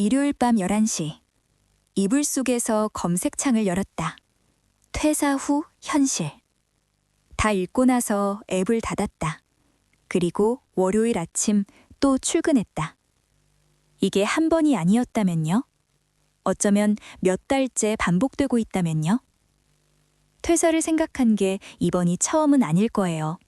일요일 밤 11시. 이불 속에서 검색창을 열었다. 퇴사 후 현실. 다 읽고 나서 앱을 닫았다. 그리고 월요일 아침 또 출근했다. 이게 한 번이 아니었다면요? 어쩌면 몇 달째 반복되고 있다면요? 퇴사를 생각한 게 이번이 처음은 아닐 거예요.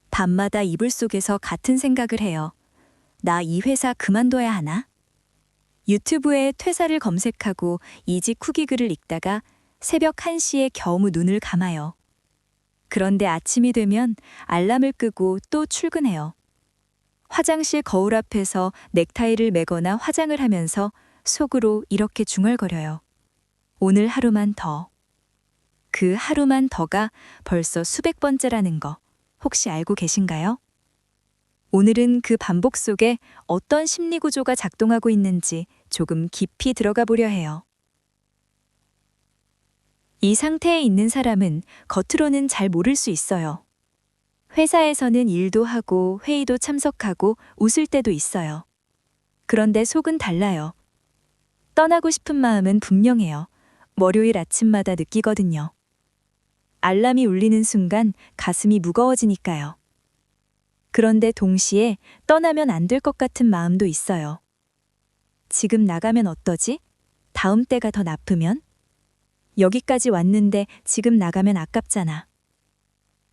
밤마다 이불 속에서 같은 생각을 해요. 나 이 회사 그만둬야 하나? 유튜브에 퇴사를 검색하고 이직 후기 글을 읽다가 새벽 1시에 겨우 눈을 감아요. 그런데 아침이 되면 알람을 끄고 또 출근해요. 화장실 거울 앞에서 넥타이를 매거나 화장을 하면서 속으로 이렇게 중얼거려요. 오늘 하루만 더. 그 하루만 더가 벌써 수백 번째라는 거 혹시 알고 계신가요? 오늘은 그 반복 속에 어떤 심리 구조가 작동하고 있는지 조금 깊이 들어가 보려 해요. 이 상태에 있는 사람은 겉으로는 잘 모를 수 있어요. 회사에서는 일도 하고 회의도 참석하고 웃을 때도 있어요. 그런데 속은 달라요. 떠나고 싶은 마음은 분명해요. 월요일 아침마다 느끼거든요. 알람이 울리는 순간 가슴이 무거워지니까요. 그런데 동시에 떠나면 안 될 것 같은 마음도 있어요. 지금 나가면 어떠지? 다음 때가 더 나쁘면? 여기까지 왔는데 지금 나가면 아깝잖아.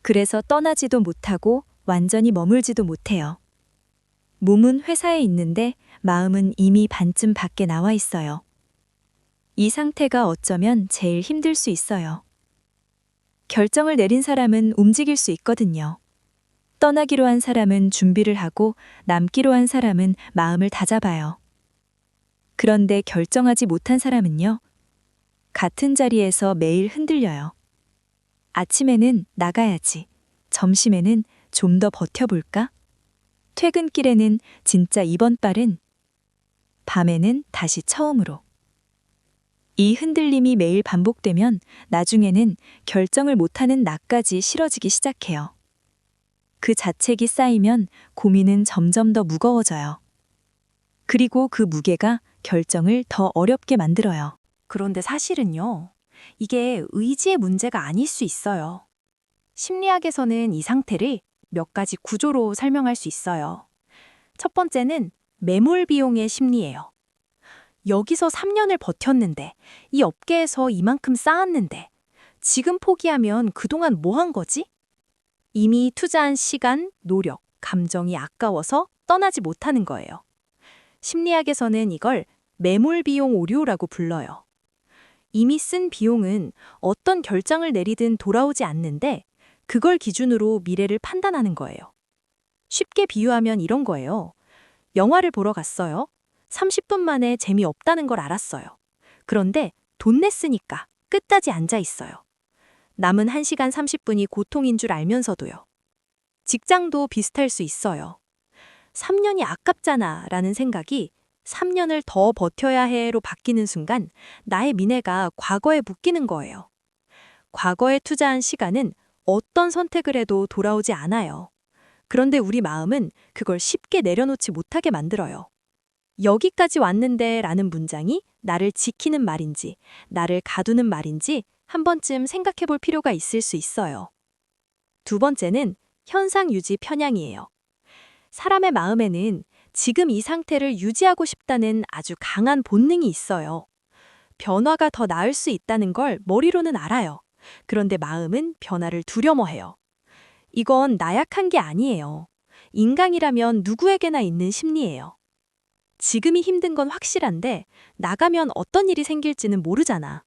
그래서 떠나지도 못하고 완전히 머물지도 못해요. 몸은 회사에 있는데 마음은 이미 반쯤 밖에 나와 있어요. 이 상태가 어쩌면 제일 힘들 수 있어요. 결정을 내린 사람은 움직일 수 있거든요. 떠나기로 한 사람은 준비를 하고 남기로 한 사람은 마음을 다잡아요. 그런데 결정하지 못한 사람은요, 같은 자리에서 매일 흔들려요. 아침에는 나가야지. 점심에는 좀 더 버텨볼까? 퇴근길에는 진짜 이번 발은, 밤에는 다시 처음으로. 이 흔들림이 매일 반복되면 나중에는 결정을 못하는 나까지 싫어지기 시작해요. 그 자책이 쌓이면 고민은 점점 더 무거워져요. 그리고 그 무게가 결정을 더 어렵게 만들어요. 그런데 사실은요, 이게 의지의 문제가 아닐 수 있어요. 심리학에서는 이 상태를 몇 가지 구조로 설명할 수 있어요. 첫 번째는 매몰 비용의 심리예요. 여기서 3년을 버텼는데, 이 업계에서 이만큼 쌓았는데, 지금 포기하면 그동안 뭐 한 거지? 이미 투자한 시간, 노력, 감정이 아까워서 떠나지 못하는 거예요. 심리학에서는 이걸 매몰 비용 오류라고 불러요. 이미 쓴 비용은 어떤 결정을 내리든 돌아오지 않는데 그걸 기준으로 미래를 판단하는 거예요. 쉽게 비유하면 이런 거예요. 영화를 보러 갔어요. 30분 만에 재미없다는 걸 알았어요. 그런데 돈 냈으니까 끝까지 앉아 있어요. 남은 1시간 30분이 고통인 줄 알면서도요. 직장도 비슷할 수 있어요. 3년이 아깝잖아 라는 생각이 3년을 더 버텨야 해로 바뀌는 순간 나의 미래가 과거에 묶이는 거예요. 과거에 투자한 시간은 어떤 선택을 해도 돌아오지 않아요. 그런데 우리 마음은 그걸 쉽게 내려놓지 못하게 만들어요. 여기까지 왔는데 라는 문장이 나를 지키는 말인지, 나를 가두는 말인지 한 번쯤 생각해 볼 필요가 있을 수 있어요. 두 번째는 현상 유지 편향이에요. 사람의 마음에는 지금 이 상태를 유지하고 싶다는 아주 강한 본능이 있어요. 변화가 더 나을 수 있다는 걸 머리로는 알아요. 그런데 마음은 변화를 두려워해요. 이건 나약한 게 아니에요. 인간이라면 누구에게나 있는 심리예요. 지금이 힘든 건 확실한데 나가면 어떤 일이 생길지는 모르잖아.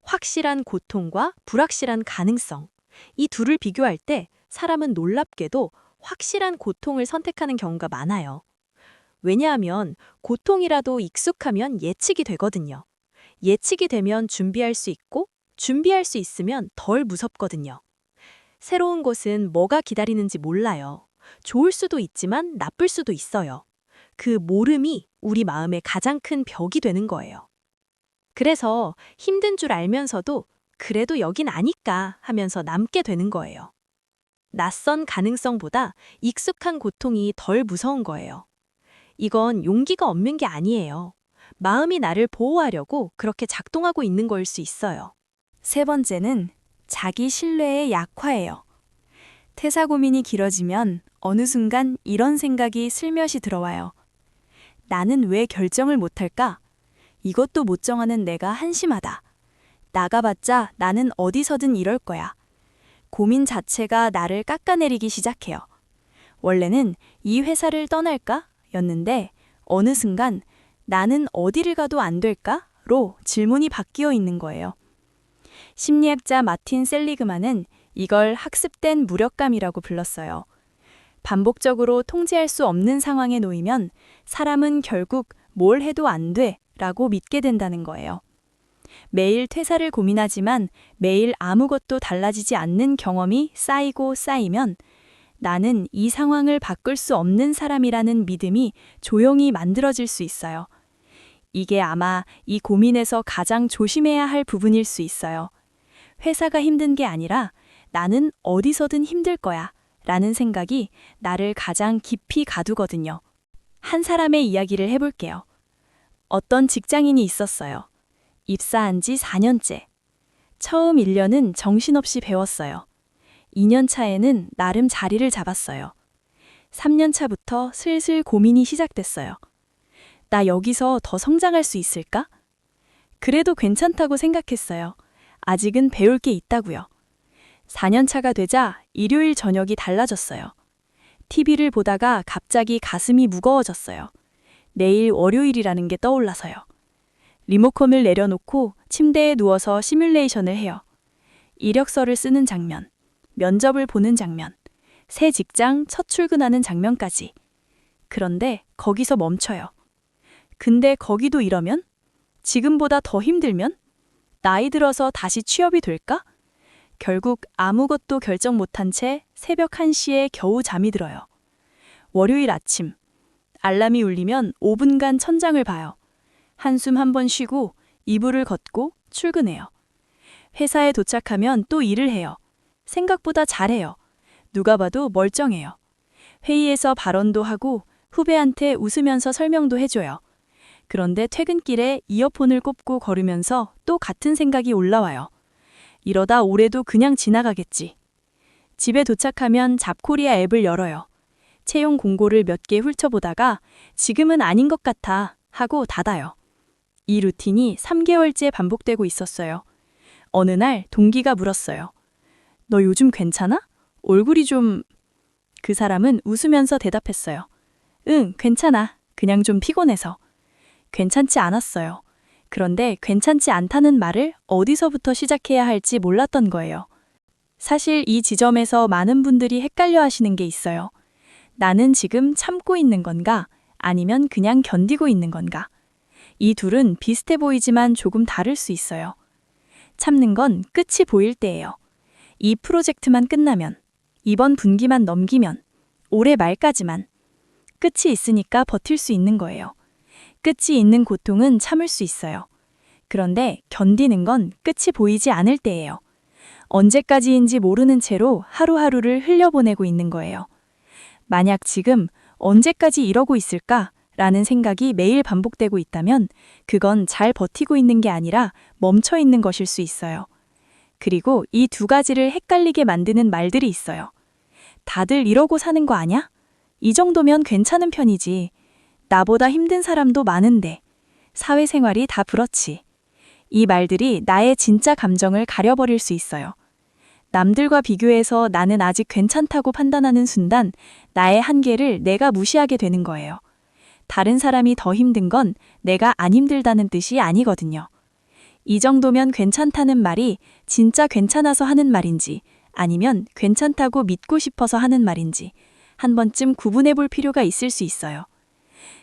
확실한 고통과 불확실한 가능성. 이 둘을 비교할 때 사람은 놀랍게도 확실한 고통을 선택하는 경우가 많아요. 왜냐하면 고통이라도 익숙하면 예측이 되거든요. 예측이 되면 준비할 수 있고 준비할 수 있으면 덜 무섭거든요. 새로운 곳은 뭐가 기다리는지 몰라요. 좋을 수도 있지만 나쁠 수도 있어요. 그 모름이 우리 마음의 가장 큰 벽이 되는 거예요. 그래서 힘든 줄 알면서도 그래도 여긴 아니까 하면서 남게 되는 거예요. 낯선 가능성보다 익숙한 고통이 덜 무서운 거예요. 이건 용기가 없는 게 아니에요. 마음이 나를 보호하려고 그렇게 작동하고 있는 거일 수 있어요. 세 번째는 자기 신뢰의 약화예요. 퇴사 고민이 길어지면 어느 순간 이런 생각이 슬며시 들어와요. 나는 왜 결정을 못할까? 이것도 못 정하는 내가 한심하다. 나가봤자 나는 어디서든 이럴 거야. 고민 자체가 나를 깎아내리기 시작해요. 원래는 이 회사를 떠날까? 였는데 어느 순간 나는 어디를 가도 안 될까? 로 질문이 바뀌어 있는 거예요. 심리학자 마틴 셀리그만은 이걸 학습된 무력감이라고 불렀어요. 반복적으로 통제할 수 없는 상황에 놓이면 사람은 결국 뭘 해도 안 돼 라고 믿게 된다는 거예요. 매일 퇴사를 고민하지만 매일 아무것도 달라지지 않는 경험이 쌓이고 쌓이면 나는 이 상황을 바꿀 수 없는 사람이라는 믿음이 조용히 만들어질 수 있어요. 이게 아마 이 고민에서 가장 조심해야 할 부분일 수 있어요. 회사가 힘든 게 아니라 나는 어디서든 힘들 거야 라는 생각이 나를 가장 깊이 가두거든요. 한 사람의 이야기를 해볼게요. 어떤 직장인이 있었어요. 입사한 지 4년째. 처음 1년은 정신없이 배웠어요. 2년 차에는 나름 자리를 잡았어요. 3년 차부터 슬슬 고민이 시작됐어요. 나 여기서 더 성장할 수 있을까? 그래도 괜찮다고 생각했어요. 아직은 배울 게 있다고요. 4년 차가 되자 일요일 저녁이 달라졌어요. TV를 보다가 갑자기 가슴이 무거워졌어요. 내일 월요일이라는 게 떠올라서요. 리모컨을 내려놓고 침대에 누워서 시뮬레이션을 해요. 이력서를 쓰는 장면, 면접을 보는 장면, 새 직장 첫 출근하는 장면까지. 그런데 거기서 멈춰요. 근데 거기도 이러면? 지금보다 더 힘들면? 나이 들어서 다시 취업이 될까? 결국 아무것도 결정 못한 채 새벽 1시에 겨우 잠이 들어요. 월요일 아침, 알람이 울리면 5분간 천장을 봐요. 한숨 한 번 쉬고 이불을 걷고 출근해요. 회사에 도착하면 또 일을 해요. 생각보다 잘해요. 누가 봐도 멀쩡해요. 회의에서 발언도 하고 후배한테 웃으면서 설명도 해줘요. 그런데 퇴근길에 이어폰을 꼽고 걸으면서 또 같은 생각이 올라와요. 이러다 올해도 그냥 지나가겠지. 집에 도착하면 잡코리아 앱을 열어요. 채용 공고를 몇 개 훑어보다가 지금은 아닌 것 같아 하고 닫아요. 이 루틴이 3개월째 반복되고 있었어요. 어느 날 동기가 물었어요. 너 요즘 괜찮아? 얼굴이 좀... 그 사람은 웃으면서 대답했어요. 응, 괜찮아. 그냥 좀 피곤해서. 괜찮지 않았어요. 그런데 괜찮지 않다는 말을 어디서부터 시작해야 할지 몰랐던 거예요. 사실 이 지점에서 많은 분들이 헷갈려 하시는 게 있어요. 나는 지금 참고 있는 건가? 아니면 그냥 견디고 있는 건가? 이 둘은 비슷해 보이지만 조금 다를 수 있어요. 참는 건 끝이 보일 때예요. 이 프로젝트만 끝나면, 이번 분기만 넘기면, 올해 말까지만. 끝이 있으니까 버틸 수 있는 거예요. 끝이 있는 고통은 참을 수 있어요. 그런데 견디는 건 끝이 보이지 않을 때예요. 언제까지인지 모르는 채로 하루하루를 흘려보내고 있는 거예요. 만약 지금 언제까지 이러고 있을까? 라는 생각이 매일 반복되고 있다면 그건 잘 버티고 있는 게 아니라 멈춰 있는 것일 수 있어요. 그리고 이 두 가지를 헷갈리게 만드는 말들이 있어요. 다들 이러고 사는 거 아냐? 이 정도면 괜찮은 편이지. 나보다 힘든 사람도 많은데. 사회생활이 다 그렇지. 이 말들이 나의 진짜 감정을 가려버릴 수 있어요. 남들과 비교해서 나는 아직 괜찮다고 판단하는 순간 나의 한계를 내가 무시하게 되는 거예요. 다른 사람이 더 힘든 건 내가 안 힘들다는 뜻이 아니거든요. 이 정도면 괜찮다는 말이 진짜 괜찮아서 하는 말인지 아니면 괜찮다고 믿고 싶어서 하는 말인지 한 번쯤 구분해 볼 필요가 있을 수 있어요.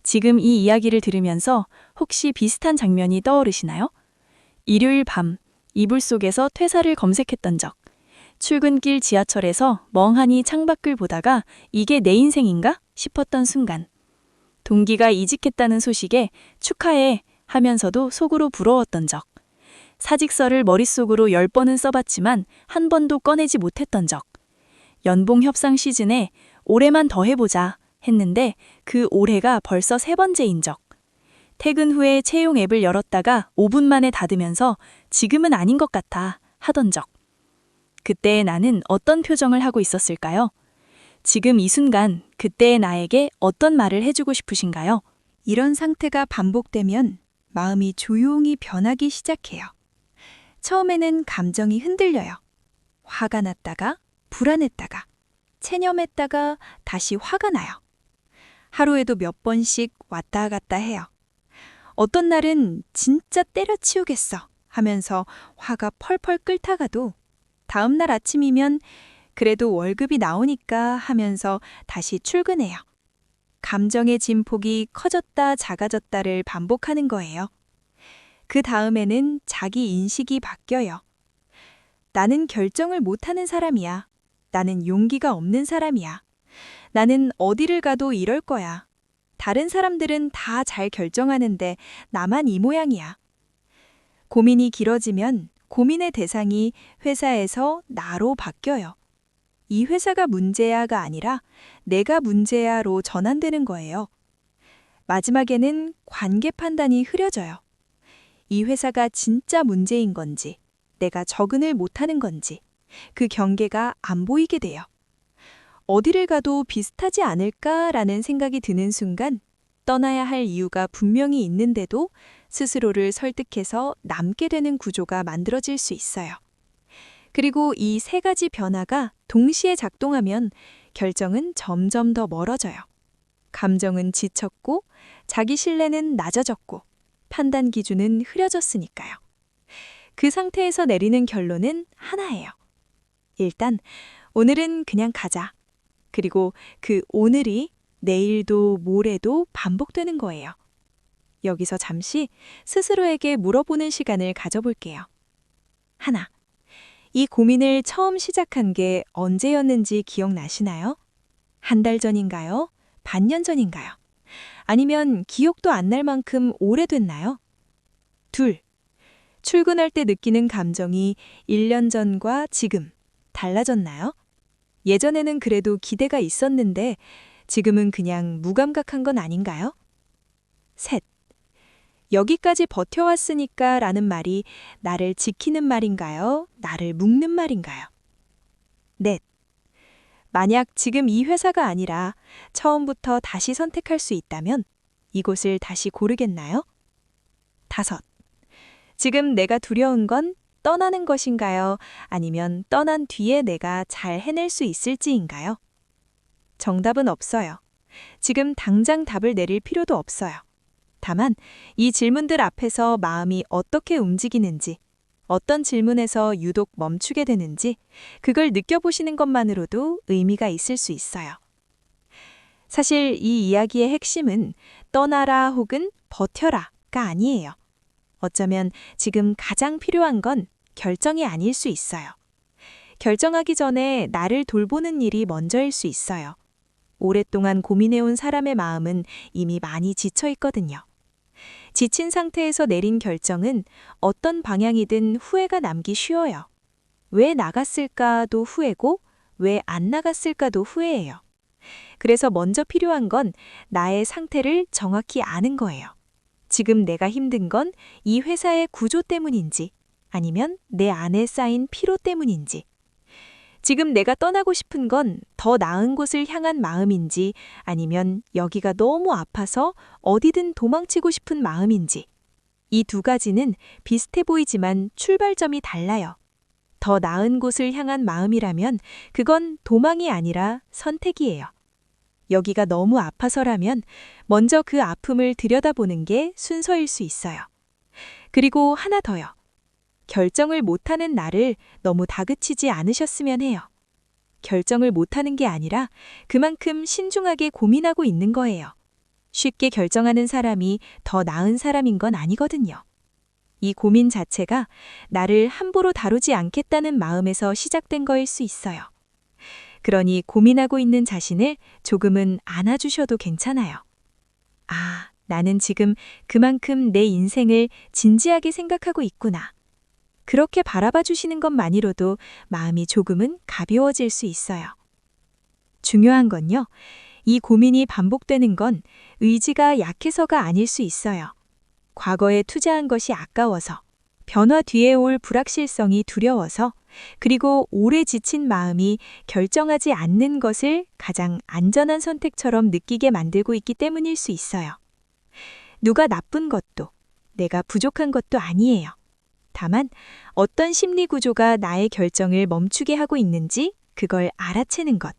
지금 이 이야기를 들으면서 혹시 비슷한 장면이 떠오르시나요? 일요일 밤, 이불 속에서 퇴사를 검색했던 적, 출근길 지하철에서 멍하니 창밖을 보다가 이게 내 인생인가 싶었던 순간, 동기가 이직했다는 소식에 축하해 하면서도 속으로 부러웠던 적, 사직서를 머릿속으로 10번은 써봤지만 한 번도 꺼내지 못했던 적, 연봉 협상 시즌에 올해만 더 해보자 했는데 그 올해가 벌써 3번째인 적, 퇴근 후에 채용 앱을 열었다가 5분 만에 닫으면서 지금은 아닌 것 같아 하던 적. 그때의 나는 어떤 표정을 하고 있었을까요? 지금 이 순간 그때의 나에게 어떤 말을 해주고 싶으신가요? 이런 상태가 반복되면 마음이 조용히 변하기 시작해요. 처음에는 감정이 흔들려요. 화가 났다가 불안했다가 체념했다가 다시 화가 나요. 하루에도 몇 번씩 왔다 갔다 해요. 어떤 날은 진짜 때려치우겠어 하면서 화가 펄펄 끓다가도 다음 날 아침이면 그래도 월급이 나오니까 하면서 다시 출근해요. 감정의 진폭이 커졌다 작아졌다를 반복하는 거예요. 그 다음에는 자기 인식이 바뀌어요. 나는 결정을 못하는 사람이야. 나는 용기가 없는 사람이야. 나는 어디를 가도 이럴 거야. 다른 사람들은 다 잘 결정하는데 나만 이 모양이야. 고민이 길어지면 고민의 대상이 회사에서 나로 바뀌어요. 이 회사가 문제야가 아니라 내가 문제야로 전환되는 거예요. 마지막에는 관계 판단이 흐려져요. 이 회사가 진짜 문제인 건지, 내가 적응을 못하는 건지, 그 경계가 안 보이게 돼요. 어디를 가도 비슷하지 않을까라는 생각이 드는 순간 떠나야 할 이유가 분명히 있는데도 스스로를 설득해서 남게 되는 구조가 만들어질 수 있어요. 그리고 이 세 가지 변화가 동시에 작동하면 결정은 점점 더 멀어져요. 감정은 지쳤고, 자기 신뢰는 낮아졌고, 판단 기준은 흐려졌으니까요. 그 상태에서 내리는 결론은 하나예요. 일단, 오늘은 그냥 가자. 그리고 그 오늘이 내일도 모레도 반복되는 거예요. 여기서 잠시 스스로에게 물어보는 시간을 가져볼게요. 하나. 이 고민을 처음 시작한 게 언제였는지 기억나시나요? 한 달 전인가요? 반년 전인가요? 아니면 기억도 안 날 만큼 오래됐나요? 둘. 출근할 때 느끼는 감정이 1년 전과 지금 달라졌나요? 예전에는 그래도 기대가 있었는데 지금은 그냥 무감각한 건 아닌가요? 셋. 여기까지 버텨왔으니까 라는 말이 나를 지키는 말인가요? 나를 묶는 말인가요? 넷. 만약 지금 이 회사가 아니라 처음부터 다시 선택할 수 있다면 이곳을 다시 고르겠나요? 다섯. 지금 내가 두려운 건 떠나는 것인가요? 아니면 떠난 뒤에 내가 잘 해낼 수 있을지인가요? 정답은 없어요. 지금 당장 답을 내릴 필요도 없어요. 다만 이 질문들 앞에서 마음이 어떻게 움직이는지, 어떤 질문에서 유독 멈추게 되는지 그걸 느껴보시는 것만으로도 의미가 있을 수 있어요. 사실 이 이야기의 핵심은 떠나라 혹은 버텨라가 아니에요. 어쩌면 지금 가장 필요한 건 결정이 아닐 수 있어요. 결정하기 전에 나를 돌보는 일이 먼저일 수 있어요. 오랫동안 고민해온 사람의 마음은 이미 많이 지쳐 있거든요. 지친 상태에서 내린 결정은 어떤 방향이든 후회가 남기 쉬워요. 왜 나갔을까도 후회고 왜 안 나갔을까도 후회해요. 그래서 먼저 필요한 건 나의 상태를 정확히 아는 거예요. 지금 내가 힘든 건 이 회사의 구조 때문인지 아니면 내 안에 쌓인 피로 때문인지, 지금 내가 떠나고 싶은 건 더 나은 곳을 향한 마음인지 아니면 여기가 너무 아파서 어디든 도망치고 싶은 마음인지, 이 두 가지는 비슷해 보이지만 출발점이 달라요. 더 나은 곳을 향한 마음이라면 그건 도망이 아니라 선택이에요. 여기가 너무 아파서라면 먼저 그 아픔을 들여다보는 게 순서일 수 있어요. 그리고 하나 더요. 결정을 못하는 나를 너무 다그치지 않으셨으면 해요. 결정을 못하는 게 아니라 그만큼 신중하게 고민하고 있는 거예요. 쉽게 결정하는 사람이 더 나은 사람인 건 아니거든요. 이 고민 자체가 나를 함부로 다루지 않겠다는 마음에서 시작된 거일 수 있어요. 그러니 고민하고 있는 자신을 조금은 안아주셔도 괜찮아요. 아, 나는 지금 그만큼 내 인생을 진지하게 생각하고 있구나. 그렇게 바라봐 주시는 것만으로도 마음이 조금은 가벼워질 수 있어요. 중요한 건요, 이 고민이 반복되는 건 의지가 약해서가 아닐 수 있어요. 과거에 투자한 것이 아까워서, 변화 뒤에 올 불확실성이 두려워서, 그리고 오래 지친 마음이 결정하지 않는 것을 가장 안전한 선택처럼 느끼게 만들고 있기 때문일 수 있어요. 누가 나쁜 것도, 내가 부족한 것도 아니에요. 다만 어떤 심리 구조가 나의 결정을 멈추게 하고 있는지 그걸 알아채는 것.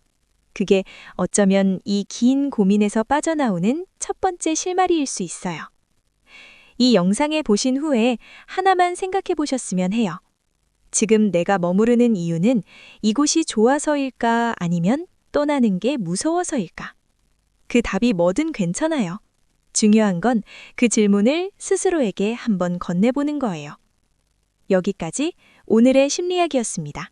그게 어쩌면 이 긴 고민에서 빠져나오는 첫 번째 실마리일 수 있어요. 이 영상에 보신 후에 하나만 생각해 보셨으면 해요. 지금 내가 머무르는 이유는 이곳이 좋아서일까 아니면 떠나는 게 무서워서일까? 그 답이 뭐든 괜찮아요. 중요한 건 그 질문을 스스로에게 한번 건네보는 거예요. 여기까지 오늘의 심리학이었습니다.